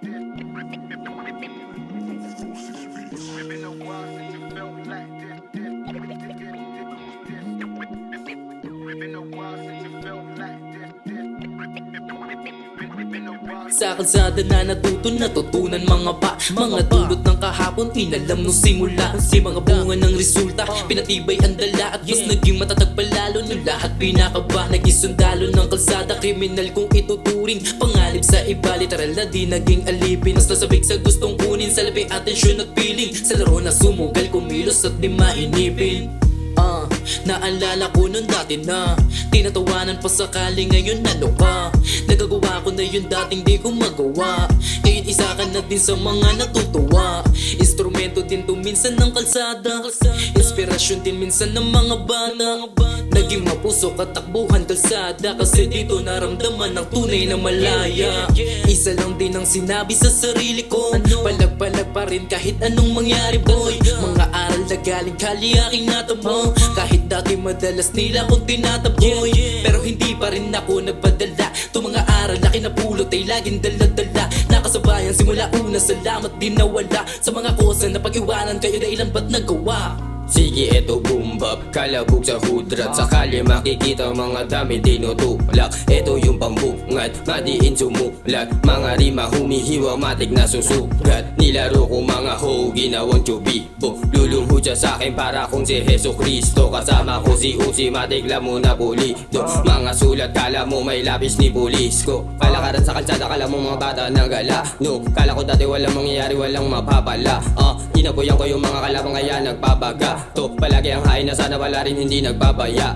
Sa kalsada na natutunan mga mga dulot ng kahapon, inalam nung simula. Si mga bunga ng resulta, pinatibay ang dala at mas naging matatag palalo. Nung lahat pinakaba, naging sundalo ng kalsada. Kriminal kung ituturing, pangalib sa iba, literal na di naging alipin. Mas nasabik sa gustong kunin, sa labing atensyon at piling. Sa laro na sumugal, kumilos at di mainipin. Naalala ko nun dati na tinatawanan pa sakali, ngayon ano ka? Nagagawa ko na yun dating di ko magawa. Ngayon isa ka na din sa mga natutuwa. Instrumento din to minsan ng kalsada, inspirasyon din minsan ng mga bata. Naging mapuso katakbuhan kalsada, kasi dito naramdaman ang tunay na malaya. Isa lang din ang sinabi sa sarili ko, palag-palag pa rin kahit anong mangyari boy. Mga aral na galing kali aking natamo, kahit dati madalas nila kong tinataboy. Pero hindi pa rin ako nagpadala. Itong mga aral na kinapulot ay laging dala-dala. Nakasabayan simula una, salamat din nawala. Sa mga kosa na pag-iwanan kayo na ilan ba't nagawa. Sige, eto boom bap, kalabog sa hudrat. Sakali makikita mga dami tinutulak. Eto yung pambungat, madiin sumulat. Mga rima humihiwa, matik na susugat. Nilaro ko mga ho, ginawang chubibo. Luluhod siya sa'kin para kung si Heso Kristo. Kasama ko si Uzi, matik lang muna pulido. Mga sulat, kala mo may lapis ni pulis ko. Palakaran sa kalsada, kala mo mga bata na gala. No, kala ko dati walang mangyayari, walang mapapala. Ginaboyan ko yung mga kalabang kaya nagpabaga. To, palagi ang hain na sana wala rin hindi nagbabaya.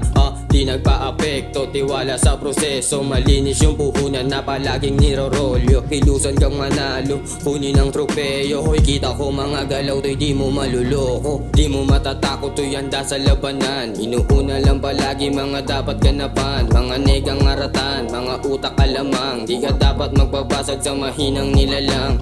Di nagpa-apekto, tiwala sa proseso. Malinis yung puhunan na palaging nirorolyo. Kilusan kang manalo, kunin ang tropeyo. Hoy, kita ko mga galaw to'y di mo maluloko. Di mo matatakot to'y handa sa labanan. Inuuna lang palagi mga dapat ganapan. Mga negang aratan, mga utak alamang. Di ka dapat magbabasag sa mahinang nilalang.